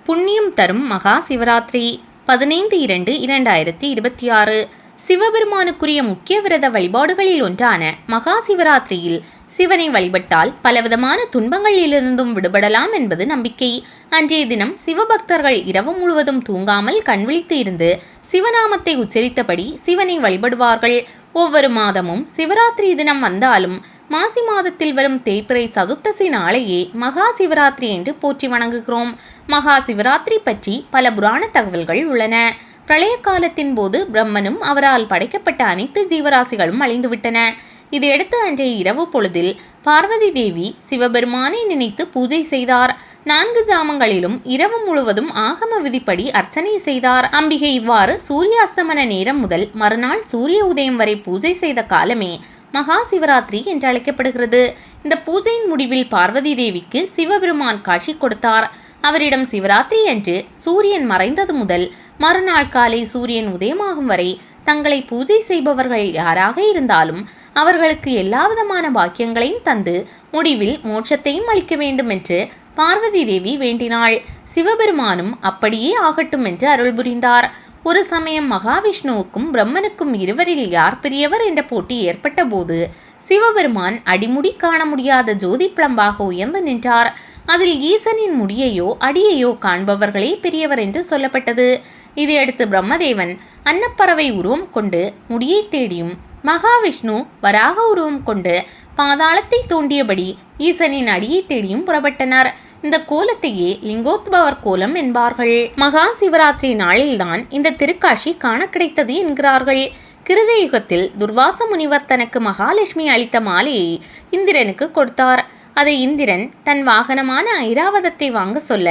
புண்ணியம் தரும் மகா சிவராத்திரி 15/2/2026 சிவபெருமானுக்குரிய முக்கிய விரத வழிபாடுகளில் ஒன்றான மகா சிவராத்திரியில் சிவனை வழிபட்டால் பலவிதமான துன்பங்களிலிருந்தும் விடுபடலாம் என்பது நம்பிக்கை. அன்றைய தினம் சிவபக்தர்கள் இரவு முழுவதும் தூங்காமல் கண்விழித்து இருந்து சிவநாமத்தை உச்சரித்தபடி சிவனை வழிபடுவார்கள். ஒவ்வொரு மாதமும் சிவராத்திரி தினம் வந்தாலும் மாசி மாதத்தில் வரும் தேய்பிறை சதுர்த்தசி நாளையே மகா சிவராத்திரி என்று போற்றி வணங்குகிறோம். மகா சிவராத்திரி பற்றி பல புராண தகவல்கள் உள்ளன. பிரளய காலத்தின் போது பிரம்மனும் அவரால் படைக்கப்பட்ட அனைத்து ஜீவராசிகளும் அழிந்துவிட்டன. இதையடுத்து அன்றைய இரவு பொழுதில் பார்வதி தேவி சிவபெருமானை நினைத்து பூஜை செய்தார். 4 ஜாமங்களிலும் இரவு முழுவதும் ஆகம விதிப்படி அர்ச்சனை செய்தார். அம்பிகை இவ்வாறு சூரியாஸ்தமன நேரம் முதல் மறுநாள் சூரிய உதயம் வரை பூஜை செய்த காலமே மகா சிவராத்திரி என்று அழைக்கப்படுகிறது. இந்த பூஜையின் முடிவில் பார்வதி தேவிக்கு சிவபெருமான் காட்சி கொடுத்தார். அவரிடம் சிவராத்திரி அன்று சூரியன் மறைந்தது முதல் மறுநாள் காலை சூரியன் உதயமாகும் வரை தங்களை பூஜை செய்பவர்கள் யாராக இருந்தாலும் அவர்களுக்கு எல்லாவிதமான பாக்கியங்களையும் தந்து முடிவில் மோட்சத்தையும் அளிக்க வேண்டும் என்று பார்வதி தேவி வேண்டினாள். சிவபெருமானும் அப்படியே ஆகட்டும் என்று அருள் புரிந்தார். ஒரு சமயம் மகாவிஷ்ணுவுக்கும் பிரம்மனுக்கும் இருவரில் யார் பெரியவர் என்ற போட்டி ஏற்பட்ட போது சிவபெருமான் அடிமுடி காண முடியாத ஜோதி பிளம்பாக உயர்ந்து நின்றார். அதில் ஈசனின் முடியையோ அடியையோ காண்பவர்களே பெரியவர் என்று சொல்லப்பட்டது. இதையடுத்து பிரம்மதேவன் அன்னப்பறவை உருவம் கொண்டு முடியை தேடியும் மகாவிஷ்ணு வராக உருவம் கொண்டு பாதாளத்தை தோண்டியபடி ஈசனின் அடியை தேடியும் புறப்பட்டனர். இந்த கோலத்தையே லிங்கோத்பவர் கோலம் என்பார்கள். மகா சிவராத்திரி நாளில்தான் இந்த திருக்காட்சி காண கிடைத்தது என்கிறார்கள். கிருத யுகத்தில் துர்வாச முனிவர் தனக்கு மகாலட்சுமி அளித்த மாலையை இந்திரனுக்கு கொடுத்தார். அதை இந்திரன் தன் வாகனமான ஐராவதத்தை வாங்க சொல்ல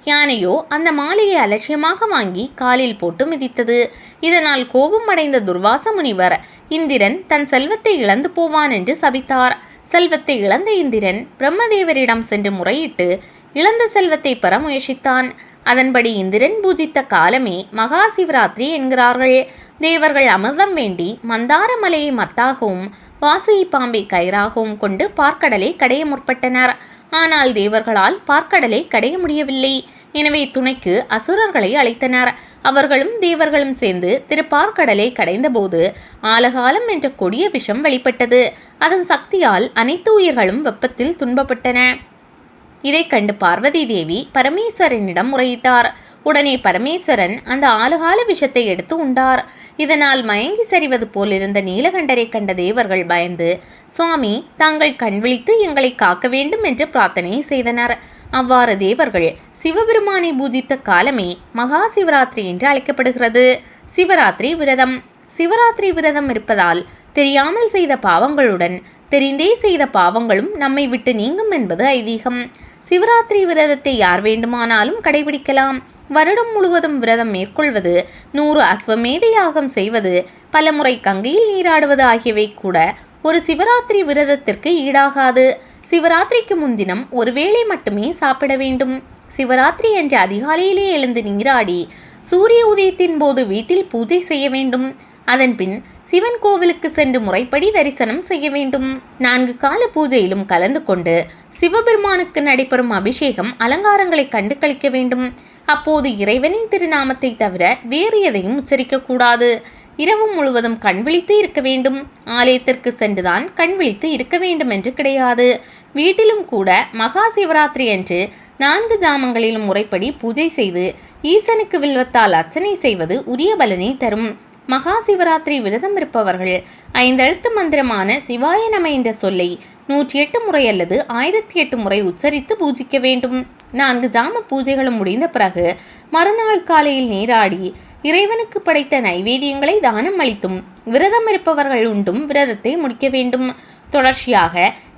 யானையோ அந்த மாலையை அலட்சியமாக வாங்கி காலில் போட்டு மிதித்தது. இதனால் கோபம் அடைந்த துர்வாச முனிவர் இந்திரன் தன் செல்வத்தை இழந்து போவான் என்று சபித்தார். செல்வத்தை இழந்த இந்திரன் பிரம்மதேவரிடம் சென்று முறையிட்டு இழந்த செல்வத்தை பெற முயற்சித்தான். அதன்படி இந்திரன் பூஜித்த காலமே மகா சிவராத்திரி என்கிறார்கள். தேவர்கள் அமிர்தம் வேண்டி மந்தார மலையை மத்தாகவும் வாசுகி பாம்பை கயிறாகவும் கொண்டு பார்க்கடலை கடைய முற்பட்டனர். ஆனால் தேவர்களால் பார்க்கடலை கடைய முடியவில்லை. எனவே துணைக்கு அசுரர்களை அழைத்தனர். அவர்களும் தேவர்களும் சேர்ந்து திருப்பார்க்கடலை கடைந்தபோது ஆலகாலம் என்ற கொடிய விஷம் வெளிப்பட்டது. அதன் சக்தியால் அனைத்து உயிர்களும் வெப்பத்தில் துன்பப்பட்டன. இதை கண்டு பார்வதி தேவி பரமேஸ்வரனிடம் முறையிட்டார். உடனே பரமேஸ்வரன் அந்த ஆலகால விஷத்தை எடுத்து உண்டார். இதனால் மயங்கி சரிவது போலிருந்த நீலகண்டரை கண்ட தேவர்கள் பயந்து, சுவாமி தாங்கள் கண்விழித்து எங்களை காக்க வேண்டும் என்று பிரார்த்தனை செய்தனர். அவ்வாறு தேவர்கள் சிவபெருமானை பூஜித்த காலமே மகா சிவராத்திரி என்று அழைக்கப்படுகிறது. சிவராத்திரி விரதம். சிவராத்திரி விரதம் இருப்பதால் தெரியாமல் செய்த பாவங்களுடன் தெரிந்தே செய்த பாவங்களும் நம்மை விட்டு நீங்கும் என்பது ஐதீகம். சிவராத்திரி விரதத்தை யார் வேண்டுமானாலும் கடைபிடிக்கலாம். வருடம் முழுவதும் விரதம் மேற்கொள்வது, 100 அஸ்வமேத யாகம் செய்வது, பலமுறை கங்கையில் நீராடுவது ஆகியவை கூட ஒரு சிவராத்திரி விரதத்திற்கு ஈடாகாது. சிவராத்திரிக்கு முன்தினம் ஒருவேளை மட்டுமே சாப்பிட வேண்டும். சிவராத்திரி என்ற அதிகாலையிலே எழுந்து நீராடி சூரிய உதயத்தின் போது வீட்டில் பூஜை செய்ய வேண்டும். அதன்பின் சிவன் கோவிலுக்கு சென்று முறைப்படி தரிசனம் செய்ய வேண்டும். 4 கால பூஜையிலும் கலந்து கொண்டு சிவபெருமானுக்கு நடைபெறும் அபிஷேகம் அலங்காரங்களை கண்டு கழிக்க வேண்டும். அப்போது இறைவனின் திருநாமத்தை தவிர வேறு எதையும் உச்சரிக்கக்கூடாது. இரவு முழுவதும் கண்விழித்து இருக்க வேண்டும். ஆலயத்திற்கு சென்றுதான் கண்விழித்து இருக்க வேண்டும் என்று கிடையாது. வீட்டிலும் கூட மகா சிவராத்திரி அன்று 4 ஜாமங்களிலும் முறைப்படி பூஜை செய்து ஈசனுக்கு வில்வத்தால் அர்ச்சனை செய்வது உரிய பலனை தரும். மகா சிவராத்திரி விரதம் இருப்பவர்கள் 5 எழுத்து மந்திரமான சிவாய நம என்ற சொல்லை 108 முறை அல்லது 1008 முறை உச்சரித்து பூஜிக்க வேண்டும். 4 ஜாம பூஜைகளும் முடிந்த பிறகு மறுநாள் காலையில் நீராடி இறைவனுக்கு படைத்த நைவேத்தியங்களை தானம் அளித்தும் விரதம் இருப்பவர்கள் உண்டும் விரதத்தை முடிக்க வேண்டும். தொடர்ச்சியாக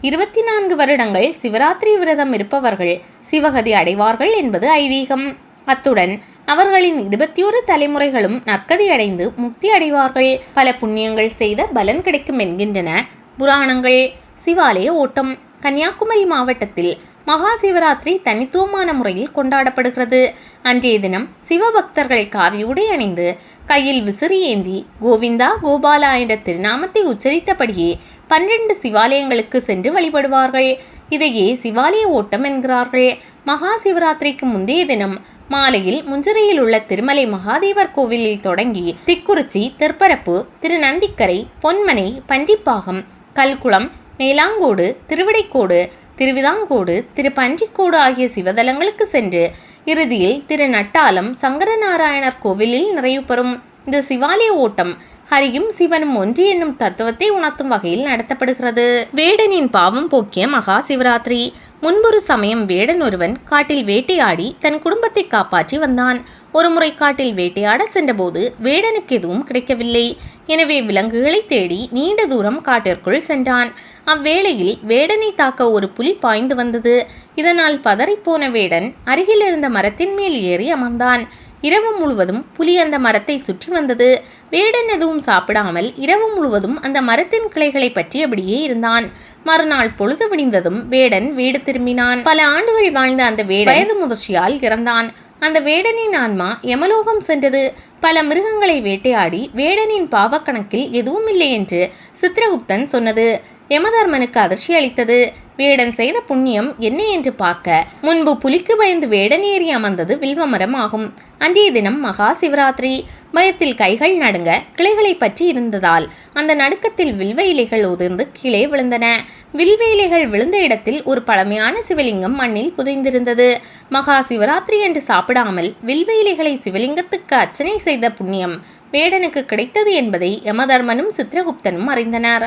24 வருடங்கள் சிவராத்திரி விரதம் இருப்பவர்கள் சிவகதி அடைவார்கள் என்பது ஐதீகம். அத்துடன் அவர்களின் 21 தலைமுறைகளும் நற்கதி அடைந்து முக்தி அடைவார்கள். பல புண்ணியங்கள் செய்த பலன் கிடைக்கும் என்கின்றன புராணங்கள். சிவாலய ஓட்டம். கன்னியாகுமரி மாவட்டத்தில் மகா சிவராத்திரி தனித்துவமான முறையில் கொண்டாடப்படுகிறது. அன்றைய தினம் சிவபக்தர்கள் காவியுடை அணிந்து கையில் விசிறி ஏந்தி கோவிந்தா கோபாலா என்ற திருநாமத்தை உச்சரித்தபடியே 12 சிவாலயங்களுக்கு சென்று வழிபடுவார்கள். இதையே சிவாலய ஓட்டம் என்கிறார்கள். மகா சிவராத்திரிக்கு முந்தைய தினம் மாலையில் முஞ்சிறையில் உள்ள திருமலை மகாதேவர் கோவிலில் தொடங்கி திக்குறிச்சி, திருப்பரப்பு, திருநந்திக்கரை, பொன்மனை, பன்றிப்பாகம், கல்குளம், மேலாங்கோடு, திருவிடைக்கோடு, திருவிதாங்கோடு, திருப்பன்றிக்கோடு ஆகிய சிவதலங்களுக்கு சென்று இறுதியில் திருநட்டாலம் சங்கரநாராயணர் கோவிலில் நிறைவு பெறும். இந்த சிவாலய ஓட்டம் ஹரியும் சிவனும் ஒன்று என்னும் தத்துவத்தை உணர்த்தும் வகையில் நடத்தப்படுகிறது. வேடனின் பாவம் போக்கிய மகா சிவராத்திரி. முன்பொரு சமயம் வேடன் ஒருவன் காட்டில் வேட்டையாடி தன் குடும்பத்தை காப்பாற்றி வந்தான். ஒருமுறை காட்டில் வேட்டையாட சென்றபோது வேடனுக்கு எதுவும் கிடைக்கவில்லை. எனவே விலங்குகளை தேடி நீண்ட தூரம் காட்டிற்குள் சென்றான். அவ்வேளையில் வேடனை தாக்க ஒரு புலி பாய்ந்து வந்தது. இதனால் பதறிப்போன வேடன் அருகில் இருந்த மரத்தின் மேல் ஏறி அமர்ந்தான். இரவு முழுவதும் புலி அந்த மரத்தை சுற்றி வந்தது. வேடன் எதுவும் சாப்பிடாமல் இரவு முழுவதும் அந்த மரத்தின் கிளைகளை பற்றியபடியே இருந்தான். மறுநாள் பொழுது விடிந்ததும் வேடன் வீடு திரும்பினான். பல ஆண்டுகள் வாழ்ந்த அந்த வேடன் வயது முதிர்ச்சியால் இறந்தான். அந்த வேடனின் ஆன்மா யமலோகம் சென்றது. பல மிருகங்களை வேட்டையாடி வேடனின் பாவக்கணக்கில் எதுவும் இல்லை என்று சித்திரகுப்தன் சொன்னது யமதர்மனுக்கு அதிர்ச்சி அளித்தது. வேடன் செய்த புண்ணியம் என்ன என்று பார்க்க முன்பு புலிக்கு பயந்து வேடன் ஏறி அமர்ந்தது வில்வமரம் ஆகும். அன்றைய தினம் மகா சிவராத்திரி. பயத்தில் கைகள் நடுங்க கிளைகளை பற்றி இருந்ததால் அந்த நடுக்கத்தில் வில்வ இலைகள் உதிர்ந்து கீழே விழுந்தன. வில்வ இலைகள் விழுந்த இடத்தில் ஒரு பழமையான சிவலிங்கம் மண்ணில் புதைந்திருந்தது. மகா சிவராத்திரி என்று சாப்பிடாமல் வில்வ இலைகளை சிவலிங்கத்துக்கு அர்ச்சனை செய்த புண்ணியம் வேடனுக்கு கிடைத்தது என்பதை யமதர்மனும் சித்திரகுப்தனும் அறிந்தனர்.